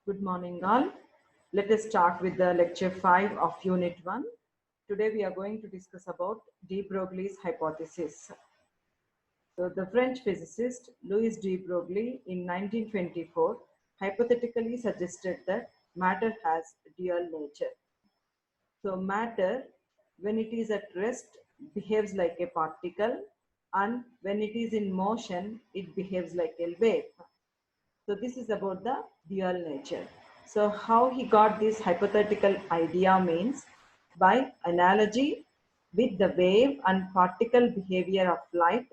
Good morning, all. Let us start with the lecture 5 of Unit 1. Today we are going to discuss about de Broglie's hypothesis. So, the French physicist Louis de Broglie in 1924 hypothetically suggested that matter has dual nature. So, matter, when it is at rest, behaves like a particle, and when it is in motion, it behaves like a wave. So this is about the dual nature. So how he got this hypothetical idea means by analogy with the wave and particle behavior of light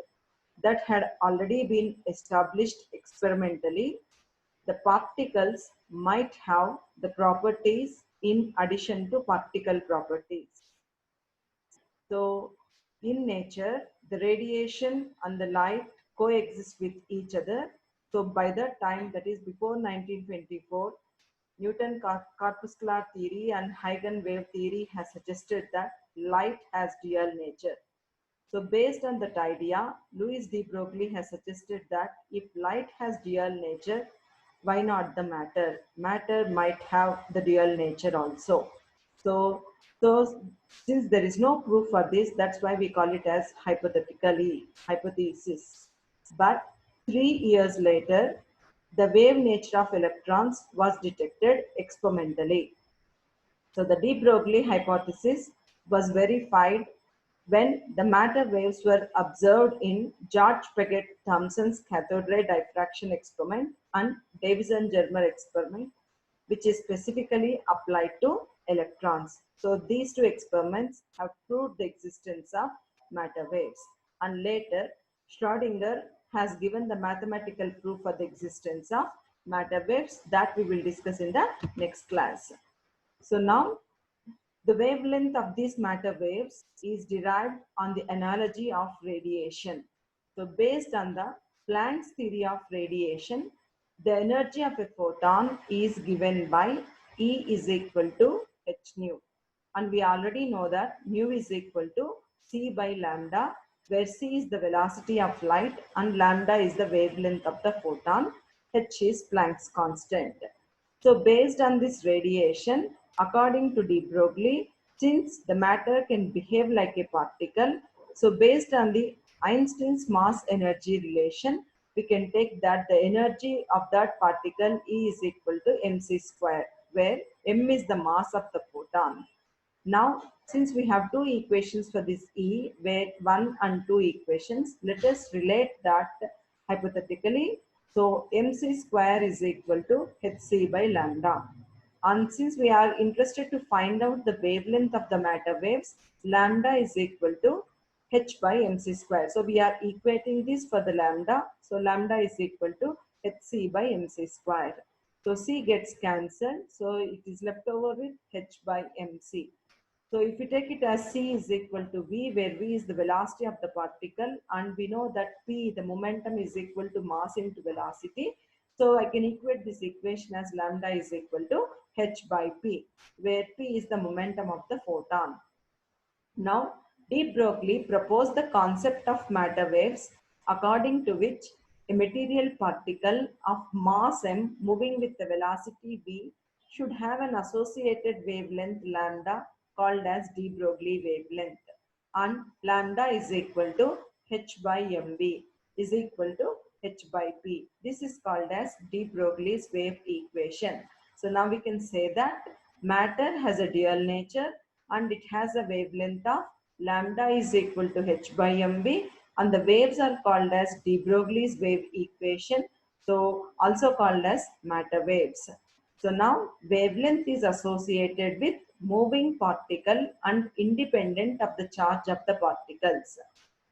that had already been established experimentally. The particles might have the properties in addition to particle properties. So in nature, the radiation and the light coexist with each other. So by that time, that is before 1924, Newton corpuscular theory and Huygens wave theory has suggested that light has dual nature. So based on that idea, Louis de Broglie has suggested that if light has dual nature, why not the matter? Matter might have the dual nature also. So since there is no proof for this, that's why we call it as hypothesis. But 3 years later, the wave nature of electrons was detected experimentally. So the de Broglie hypothesis was verified when the matter waves were observed in George Paget Thomson's cathode ray diffraction experiment and Davison-Germer experiment, which is specifically applied to electrons. So these two experiments have proved the existence of matter waves. And later, Schrödinger has given the mathematical proof for the existence of matter waves that we will discuss in the next class. So now the wavelength of these matter waves is derived on the analogy of radiation. So based on the Planck's theory of radiation, the energy of a photon is given by E is equal to h nu. And we already know that mu is equal to c by lambda, where c is the velocity of light and lambda is the wavelength of the photon, h is Planck's constant. So based on this radiation, according to de Broglie, since the matter can behave like a particle, so based on the Einstein's mass energy relation, we can take that the energy of that particle E is equal to mc square, where m is the mass of the photon. Now, since we have two equations for this E, where 1 and 2 equations, let us relate that hypothetically. So, mc square is equal to hc by lambda. And since we are interested to find out the wavelength of the matter waves, lambda is equal to h by mc square. So, we are equating this for the lambda. So, lambda is equal to hc by mc square. So, c gets cancelled. So, it is left over with h by mc. So if we take it as c is equal to v, where v is the velocity of the particle, and we know that p, the momentum, is equal to mass into velocity. So I can equate this equation as lambda is equal to h by p, where p is the momentum of the photon. Now, de Broglie proposed the concept of matter waves, according to which a material particle of mass m moving with the velocity v should have an associated wavelength lambda called as de Broglie wavelength, and lambda is equal to h by mv is equal to h by p. This is called as de Broglie's wave equation. So now we can say that matter has a dual nature and it has a wavelength of lambda is equal to h by mv, and the waves are called as de Broglie's wave equation, so also called as matter waves. So now wavelength is associated with moving particle and independent of the charge of the particles.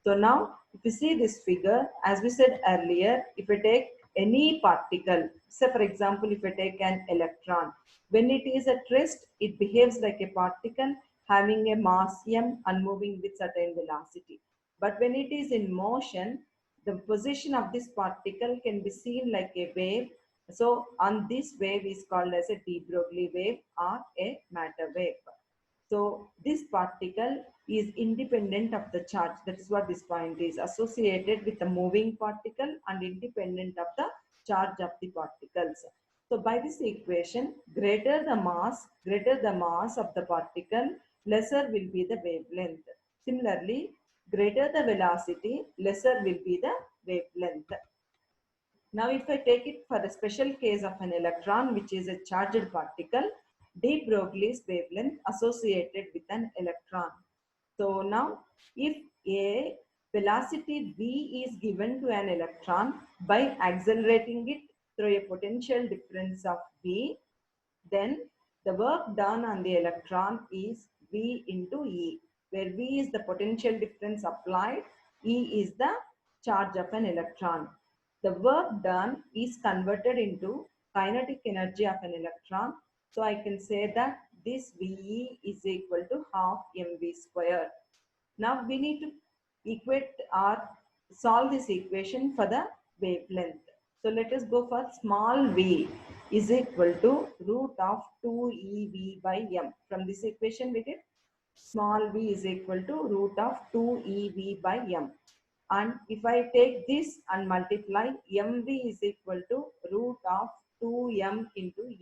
So now if you see this figure, as we said earlier, if we take any particle, say for example, if we take an electron, when it is at rest, it behaves like a particle having a mass m and moving with certain velocity. But when it is in motion, the position of this particle can be seen like a wave. So on this wave is called as a de Broglie wave or a matter wave. So this particle is independent of the charge. That is what this point is, associated with the moving particle and independent of the charge of the particles. So by this equation, greater the mass of the particle, lesser will be the wavelength. Similarly, greater the velocity, lesser will be the wavelength. Now, if I take it for a special case of an electron, which is a charged particle, de Broglie's wavelength associated with an electron. So now, if a velocity v is given to an electron by accelerating it through a potential difference of v, then the work done on the electron is v into E, where v is the potential difference applied, E is the charge of an electron. The work done is converted into kinetic energy of an electron. So I can say that this VE is equal to half mv square. Now we need to equate or solve this equation for the wavelength. So let us go for small v is equal to root of 2ev by m. From this equation we get small v is equal to root of 2ev by m. And if I take this and multiply, mv is equal to root of 2m into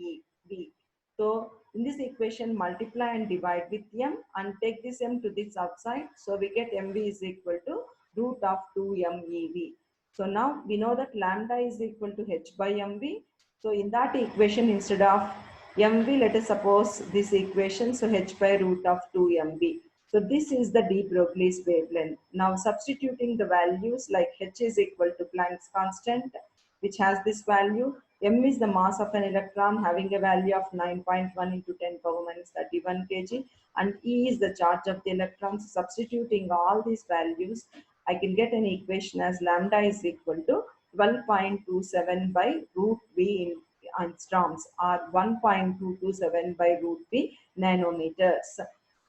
v. So in this equation, multiply and divide with m and take this m to this outside. So we get mv is equal to root of 2mev. So now we know that lambda is equal to h by mv. So in that equation, instead of mv, let us suppose this equation, so h by root of 2mv. So this is the de Broglie's wavelength. Now substituting the values, like h is equal to Planck's constant, which has this value. M is the mass of an electron, having a value of 9.1 into 10 power minus 31 kg, and E is the charge of the electrons. Substituting all these values, I can get an equation as lambda is equal to 12.27 by root V in angstroms, or 1.227 by root V nanometers.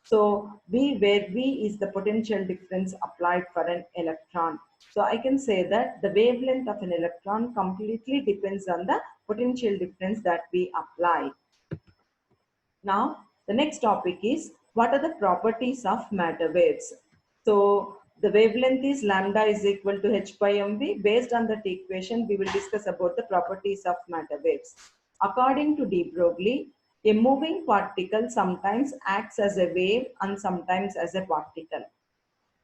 So V, where V is the potential difference applied for an electron. So I can say that the wavelength of an electron completely depends on the potential difference that we apply. Now, the next topic is, what are the properties of matter waves? So the wavelength is lambda is equal to h by mv. Based on that equation, we will discuss about the properties of matter waves. According to de Broglie, a moving particle sometimes acts as a wave and sometimes as a particle.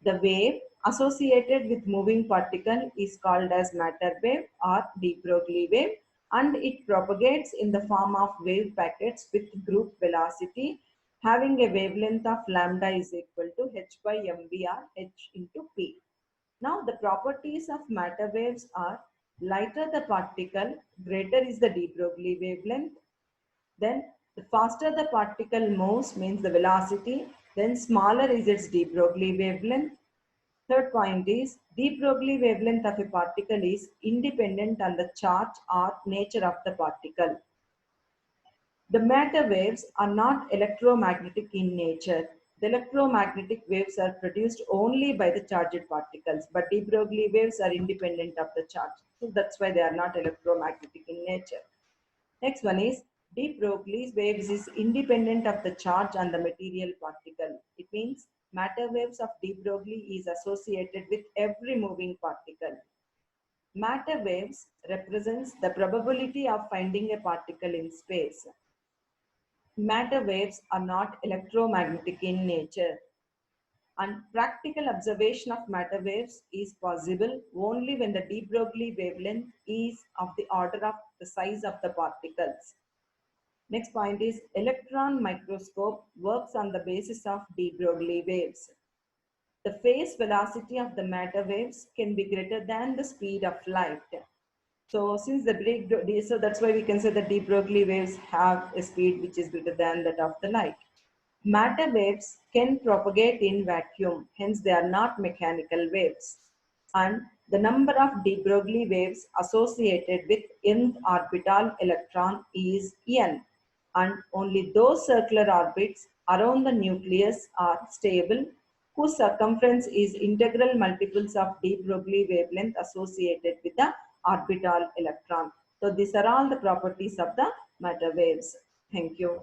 The wave associated with moving particle is called as matter wave or de Broglie wave, and it propagates in the form of wave packets with group velocity having a wavelength of lambda is equal to h by mv or h into p. Now the properties of matter waves are: lighter the particle, greater is the de Broglie wavelength. Then the faster the particle moves, means the velocity, then smaller is its de Broglie wavelength. Third point is, de Broglie wavelength of a particle is independent on the charge or nature of the particle. The matter waves are not electromagnetic in nature. The electromagnetic waves are produced only by the charged particles, but de Broglie waves are independent of the charge. So that's why they are not electromagnetic in nature. Next one is, de Broglie's waves is independent of the charge on the material particle. It means matter waves of de Broglie is associated with every moving particle. Matter waves represents the probability of finding a particle in space. Matter waves are not electromagnetic in nature. And practical observation of matter waves is possible only when the de Broglie wavelength is of the order of the size of the particles. Next point is, electron microscope works on the basis of de Broglie waves. The phase velocity of the matter waves can be greater than the speed of light. So since so that's why we can say that de Broglie waves have a speed which is greater than that of the light. Matter waves can propagate in vacuum, hence they are not mechanical waves. And the number of de Broglie waves associated with nth orbital electron is n, and only those circular orbits around the nucleus are stable, whose circumference is integral multiples of de Broglie wavelength associated with the orbital electron. So these are all the properties of the matter waves. Thank you.